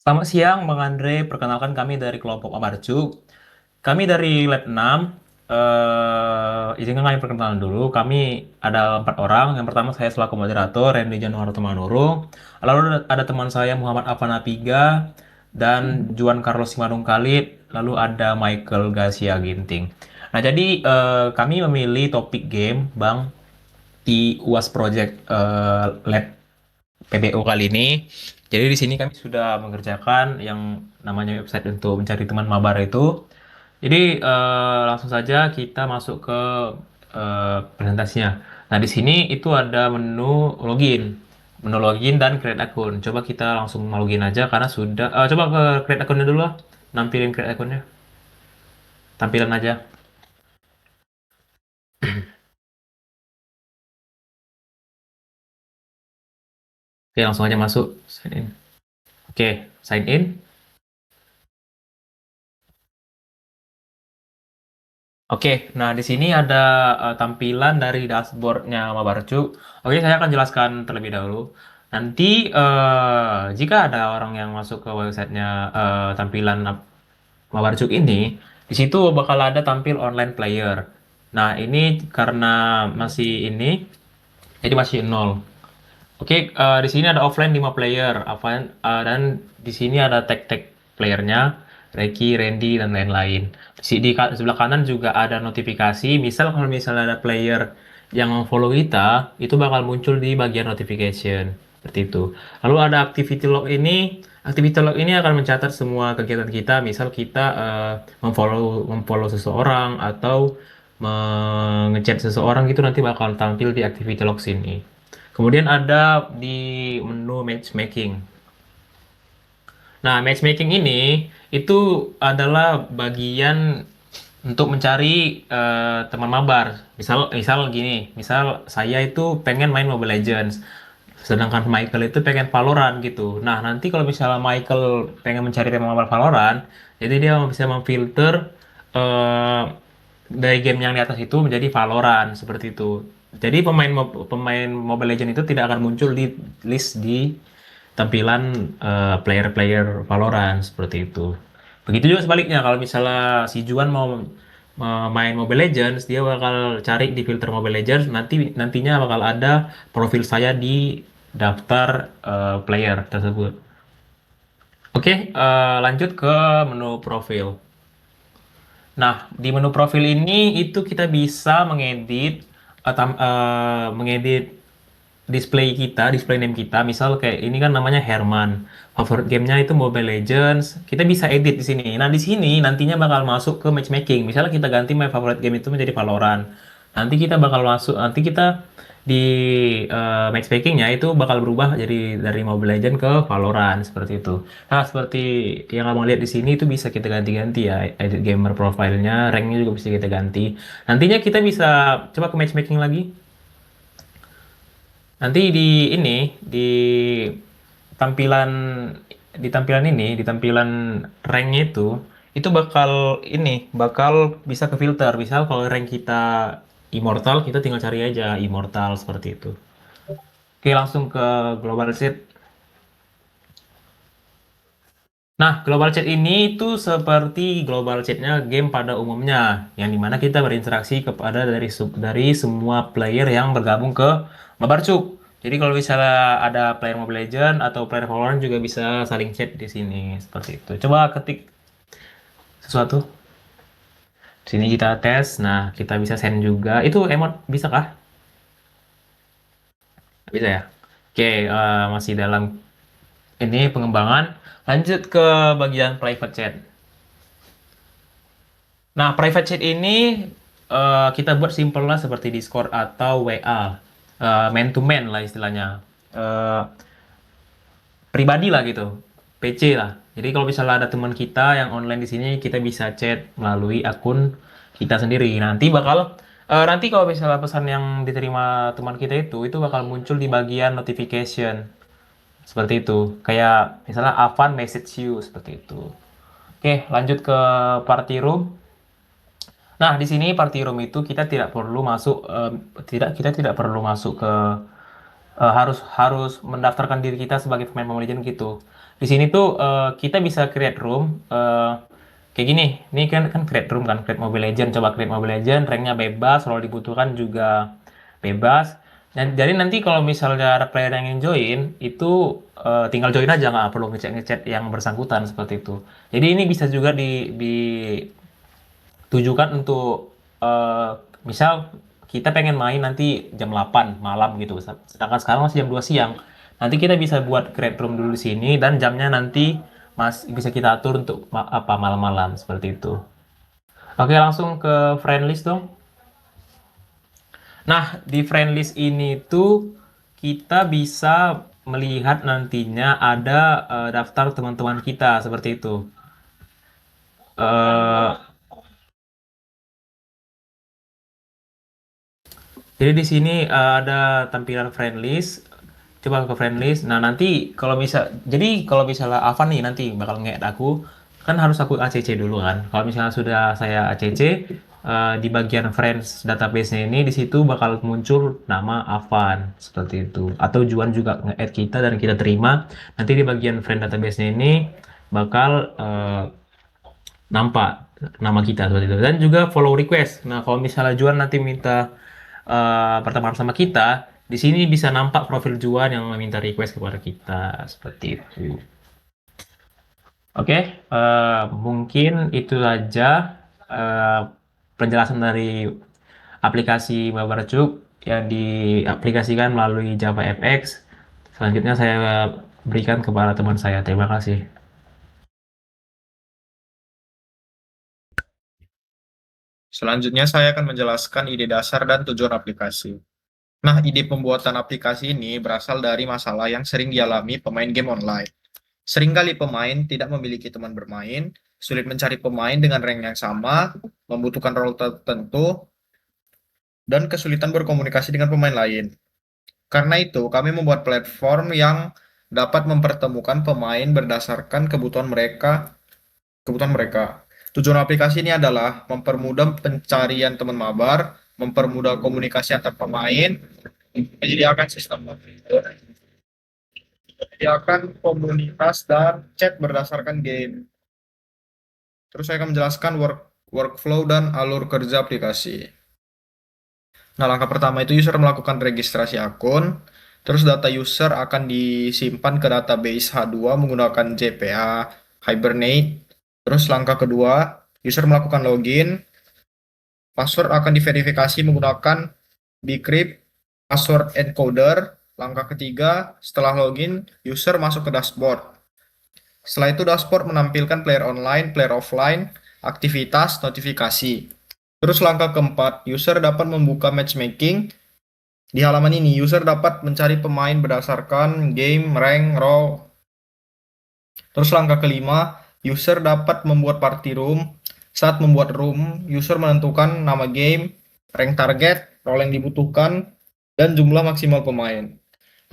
Selamat siang, Bang Andre. Perkenalkan kami dari kelompok Amarcu. Kami dari Lab 6. Izinkan kami perkenalan dulu. Kami ada 4 orang. Yang pertama saya selaku moderator, Randy Januar Temanurung. Lalu ada teman saya Muhammad Afana Piga dan Juan Carlos Simanung Khalid. Lalu ada Michael Gasia Ginting. Nah, jadi kami memilih topik game, Bang, di UAS Project Lab PBO kali ini. Jadi di sini kami sudah mengerjakan yang namanya website untuk mencari teman mabar itu. Jadi langsung saja kita masuk ke presentasinya. Nah, di sini itu ada menu login. Menu login dan create akun. Coba kita langsung login aja karena sudah coba ke create akunnya dulu lah. Nampilin create akunnya. Tampilan aja. Oke, langsung aja masuk. Sign in. Oke, sign in. Oke, nah di sini ada tampilan dari dashboardnya Mabarcu. Oke, saya akan jelaskan terlebih dahulu. Nanti jika ada orang yang masuk ke websitenya tampilan Mabarcu ini, di situ bakal ada tampil online player. Nah, ini karena masih ini, jadi masih nol. Oke, di sini ada offline 5 player, dan di sini ada tag-tag playernya, Reiki, Randy, dan lain-lain. Di sebelah kanan juga ada notifikasi, misal kalau misalnya ada player yang follow kita, itu bakal muncul di bagian notification, seperti itu. Lalu ada activity log ini akan mencatat semua kegiatan kita, misal kita memfollow seseorang atau mengechat seseorang gitu nanti bakal tampil di activity log sini. Kemudian ada di menu matchmaking. Nah, matchmaking ini itu adalah bagian untuk mencari teman mabar. Misal gini, misal saya itu pengen main Mobile Legends, sedangkan Michael itu pengen Valorant gitu. Nah, nanti kalau misalnya Michael pengen mencari teman mabar Valorant, jadi dia bisa memfilter eh, dari game yang di atas itu menjadi Valorant seperti itu. Jadi pemain Mobile Legends itu tidak akan muncul di list di tampilan player-player Valorant seperti itu. Begitu juga sebaliknya kalau misalnya si Juan mau main Mobile Legends, dia bakal cari di filter Mobile Legends, nantinya bakal ada profil saya di daftar player tersebut. Oke, lanjut ke menu profil. Nah, di menu profil ini itu kita bisa mengedit display name kita. Misal kayak ini kan namanya Herman. Favorit gamenya itu Mobile Legends. Kita bisa edit di sini. Nah, di sini nantinya bakal masuk ke matchmaking. Misalnya kita ganti my favorite game itu menjadi Valorant. Nanti kita di matchmakingnya itu bakal berubah jadi dari Mobile Legends ke Valorant seperti itu. Nah, seperti yang abang lihat di sini itu bisa kita ganti-ganti ya, edit gamer profilnya, ranknya juga bisa kita ganti. Nantinya kita bisa coba ke matchmaking lagi. Nanti tampilan di tampilan ranknya itu bakal bisa ke filter. Misal kalau rank kita immortal, kita tinggal cari aja immortal seperti itu. Oke, langsung ke global chat. Nah, global chat ini itu seperti global chatnya game pada umumnya, yang dimana kita berinteraksi kepada dari semua player yang bergabung ke Mabarcuk. Jadi kalau misalnya ada player Mobile Legends atau player Valorant juga bisa saling chat di sini seperti itu. Coba ketik sesuatu. Di sini kita tes. Nah, kita bisa send juga. Itu emot bisa kah? Bisa ya. Oke, masih dalam ini pengembangan. Lanjut ke bagian private chat. Nah, private chat ini kita buat simple lah seperti Discord atau WA. Man to man lah istilahnya. Eh, Pribadi lah gitu. PC lah. Jadi kalau misalnya ada teman kita yang online di sini, kita bisa chat melalui akun kita sendiri. Nanti kalau misalnya pesan yang diterima teman kita itu bakal muncul di bagian notification. Seperti itu. Kayak misalnya Avan message you seperti itu. Oke, lanjut ke party room. Nah, di sini party room itu kita tidak perlu masuk ke harus harus mendaftarkan diri kita sebagai pemain Mobile Legends gitu. Di sini tuh kita bisa create room kayak gini. Ini kan kan create room kan, create Mobile Legends, coba create Mobile Legends, ranknya bebas, role dibutuhkan juga bebas. Dan jadi nanti kalau misalnya ada player yang ingin join, itu tinggal join aja, nggak perlu ngechat-ngechat yang bersangkutan seperti itu. Jadi ini bisa juga ditujukan untuk misal kita pengen main nanti jam 8 malam gitu. Sedangkan sekarang masih jam 2 siang. Nanti kita bisa buat create room dulu di sini dan jamnya nanti bisa kita atur untuk apa malam-malam seperti itu. Oke, langsung ke friend list dong. Nah, di friend list ini tuh kita bisa melihat nantinya ada daftar teman-teman kita seperti itu. Eh, jadi di sini ada tampilan friend list. Coba ke friend list. Nah, nanti jadi kalau misalnya Avan nih nanti bakal nge-add aku, kan harus aku ACC dulu kan. Kalau misalnya sudah saya ACC, di bagian friends database-nya ini di situ bakal muncul nama Avan seperti itu. Atau Juan juga nge-add kita dan kita terima. Nanti di bagian friend database-nya ini bakal nampak nama kita seperti itu. Dan juga follow request. Nah, kalau misalnya Juan nanti minta pertemuan sama kita, di sini bisa nampak profil Juan yang meminta request kepada kita seperti itu. Oke, mungkin itu saja eh, penjelasan dari aplikasi Mabarcuk yang diaplikasikan melalui JavaFX. Selanjutnya saya berikan kepada teman saya. Terima kasih. Selanjutnya saya akan menjelaskan ide dasar dan tujuan aplikasi. Nah, ide pembuatan aplikasi ini berasal dari masalah yang sering dialami pemain game online. Seringkali pemain tidak memiliki teman bermain, sulit mencari pemain dengan rank yang sama, membutuhkan role tertentu, dan kesulitan berkomunikasi dengan pemain lain. Karena itu, kami membuat platform yang dapat mempertemukan pemain berdasarkan kebutuhan mereka. Tujuan aplikasi ini adalah mempermudah pencarian teman mabar, mempermudah komunikasi antar pemain, menyediakan sistem fitur, menyediakan komunitas dan chat berdasarkan game. Terus saya akan menjelaskan workflow dan alur kerja aplikasi. Nah, langkah pertama itu user melakukan registrasi akun, terus data user akan disimpan ke database H2 menggunakan JPA Hibernate. Terus langkah kedua, user melakukan login, password akan diverifikasi menggunakan Bcrypt password encoder. Langkah ketiga, setelah login, user masuk ke dashboard. Setelah itu dashboard menampilkan player online, player offline, aktivitas, notifikasi. Terus langkah keempat, user dapat membuka matchmaking. Di halaman ini, user dapat mencari pemain berdasarkan game, rank, role. Terus langkah kelima, user dapat membuat party room. Saat membuat room, user menentukan nama game, rank target, role yang dibutuhkan, dan jumlah maksimal pemain.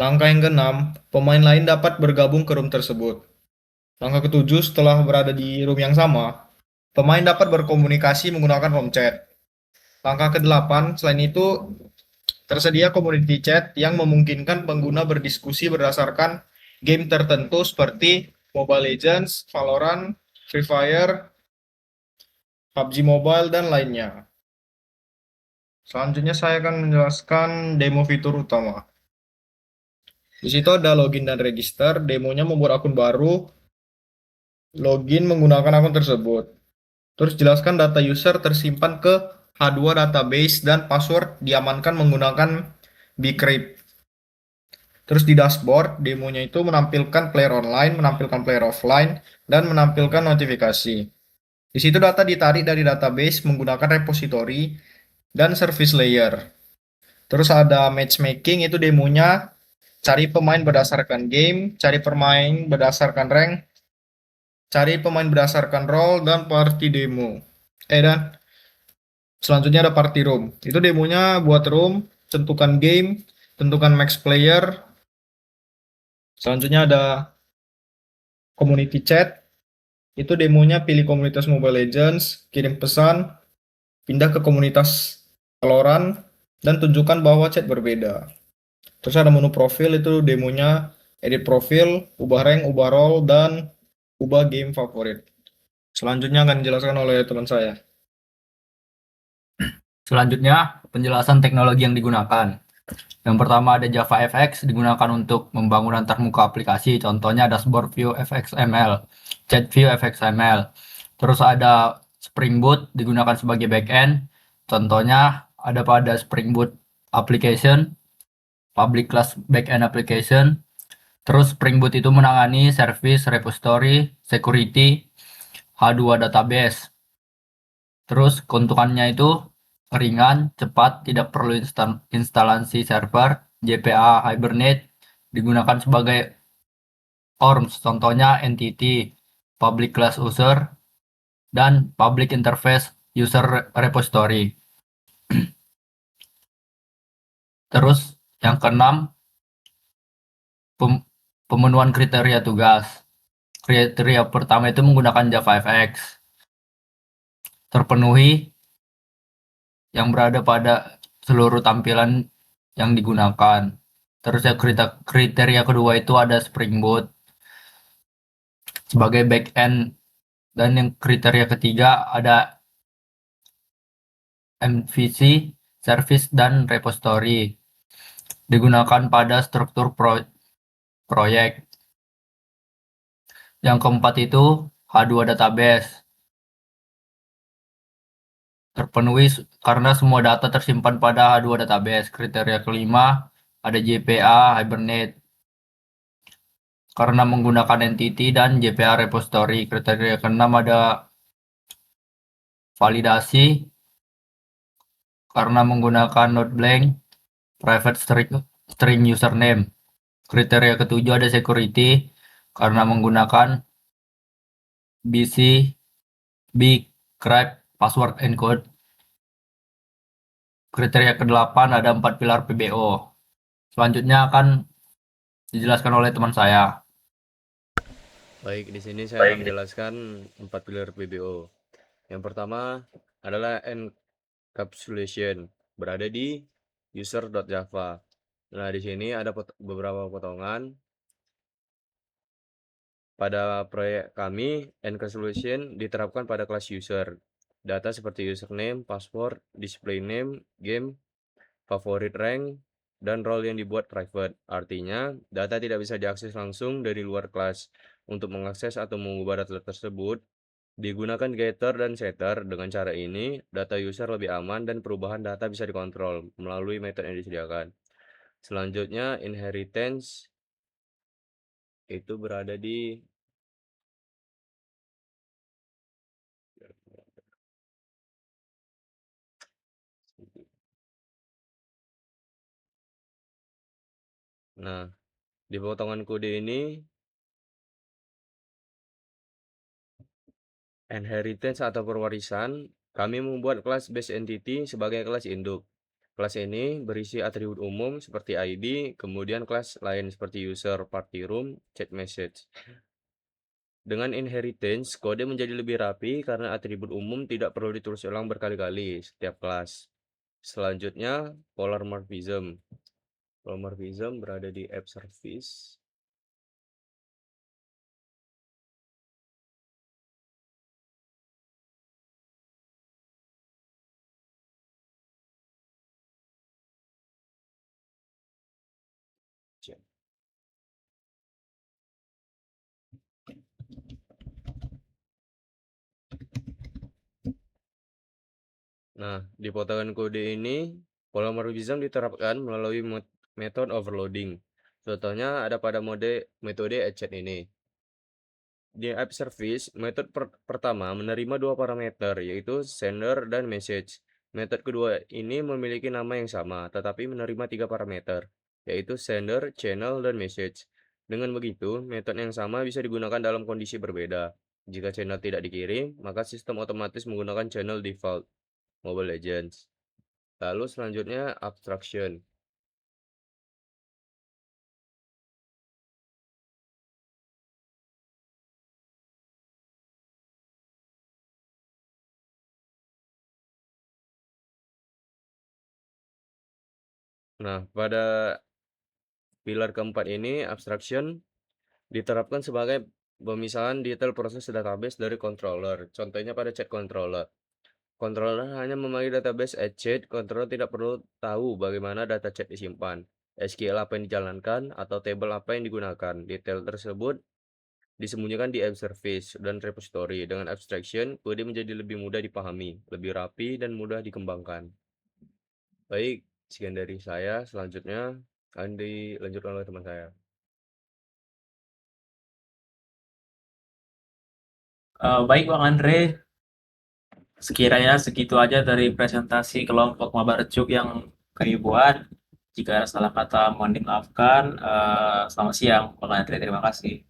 Langkah yang keenam, pemain lain dapat bergabung ke room tersebut. Langkah ketujuh, setelah berada di room yang sama, pemain dapat berkomunikasi menggunakan home chat. Langkah ke-8, selain itu, tersedia community chat yang memungkinkan pengguna berdiskusi berdasarkan game tertentu seperti Mobile Legends, Valorant, Free Fire, PUBG Mobile, dan lainnya. Selanjutnya saya akan menjelaskan demo fitur utama. Di situ ada login dan register. Demonya membuat akun baru, login menggunakan akun tersebut. Terus jelaskan data user tersimpan ke H2 database dan password diamankan menggunakan Bcrypt. Terus di dashboard, demonya itu menampilkan player online, menampilkan player offline, dan menampilkan notifikasi. Di situ data ditarik dari database menggunakan repository dan service layer. Terus ada matchmaking, itu demonya cari pemain berdasarkan game, cari pemain berdasarkan rank, cari pemain berdasarkan role, dan party demo. Dan selanjutnya ada party room. Itu demonya buat room, tentukan game, tentukan max player. Selanjutnya ada community chat. Itu demonya pilih komunitas Mobile Legends, kirim pesan, pindah ke komunitas Valorant, dan tunjukkan bahwa chat berbeda. Terus ada menu profil, itu demonya edit profil, ubah rank, ubah role, dan ubah game favorit. Selanjutnya akan dijelaskan oleh teman saya. Selanjutnya, penjelasan teknologi yang digunakan. Yang pertama ada JavaFX digunakan untuk membangun antarmuka aplikasi, contohnya dashboard view FXML, chat view FXML. Terus ada Spring Boot digunakan sebagai backend, contohnya ada pada Spring Boot application, public class backend application. Terus Spring Boot itu menangani service, repository, security, H2 database. Terus keuntungannya itu ringan, cepat, tidak perlu instalasi server, JPA Hibernate digunakan sebagai ORMS, contohnya entity, public class user, dan public interface user repository. Terus yang keenam, pemenuhan kriteria tugas. Kriteria pertama itu menggunakan JavaFX. Terpenuhi yang berada pada seluruh tampilan yang digunakan. Terus ya kriteria kedua itu ada Spring Boot sebagai backend, dan yang kriteria ketiga ada MVC, service dan repository digunakan pada struktur proyek. Yang keempat itu H2 database, terpenuhi karena semua data tersimpan pada H2 database. Kriteria kelima ada JPA Hibernate karena menggunakan entity dan JPA repository. Kriteria keenam ada validasi karena menggunakan not blank private string username. Kriteria ketujuh ada security karena menggunakan bcrypt password encode. Kriteria ke-8 ada 4 pilar PBO. Selanjutnya akan dijelaskan oleh teman saya. Baik, di sini saya akan menjelaskan 4 pilar PBO. Yang pertama adalah encapsulation, berada di user.java. Nah, di sini ada beberapa potongan. Pada proyek kami, encapsulation diterapkan pada kelas user. Data seperti username, password, display name, game, favorit rank, dan role yang dibuat private. Artinya, data tidak bisa diakses langsung dari luar kelas. Untuk mengakses atau mengubah data tersebut, digunakan getter dan setter. Dengan cara ini, data user lebih aman dan perubahan data bisa dikontrol melalui metode yang disediakan. Selanjutnya, inheritance itu berada di Nah, di potongan kode ini, inheritance atau perwarisan, kami membuat kelas base entity sebagai kelas induk. Kelas ini berisi atribut umum seperti ID, kemudian kelas lain seperti user, party room, chat message. Dengan inheritance, kode menjadi lebih rapi karena atribut umum tidak perlu ditulis ulang berkali-kali setiap kelas. Selanjutnya, polymorphism. Polymorphism berada di app service. Nah, di potongan kode ini, polymorphism diterapkan melalui metode overloading. Contohnya ada pada metode add ini. Di app service, metode pertama menerima dua parameter, yaitu sender dan message. Metode kedua ini memiliki nama yang sama, tetapi menerima 3 parameter, yaitu sender, channel, dan message. Dengan begitu, metode yang sama bisa digunakan dalam kondisi berbeda. Jika channel tidak dikirim, maka sistem otomatis menggunakan channel default Mobile Legends. Lalu selanjutnya abstraction. Nah, pada pilar keempat ini, abstraction, diterapkan sebagai pemisahan detail proses database dari controller. Contohnya pada chat controller. Controller hanya memanggil database as chat, controller tidak perlu tahu bagaimana data chat disimpan, SQL apa yang dijalankan, atau table apa yang digunakan. Detail tersebut disembunyikan di app service dan repository. Dengan abstraction, kode menjadi lebih mudah dipahami, lebih rapi, dan mudah dikembangkan. Baik, sekian dari saya. Selanjutnya akan dilanjutkan oleh teman saya. Baik Bang Andre, sekiranya segitu aja dari presentasi kelompok Mabarcuk yang kami buat. Jika ada salah kata mohon dimaafkan. Selamat siang Bang Andre, terima kasih.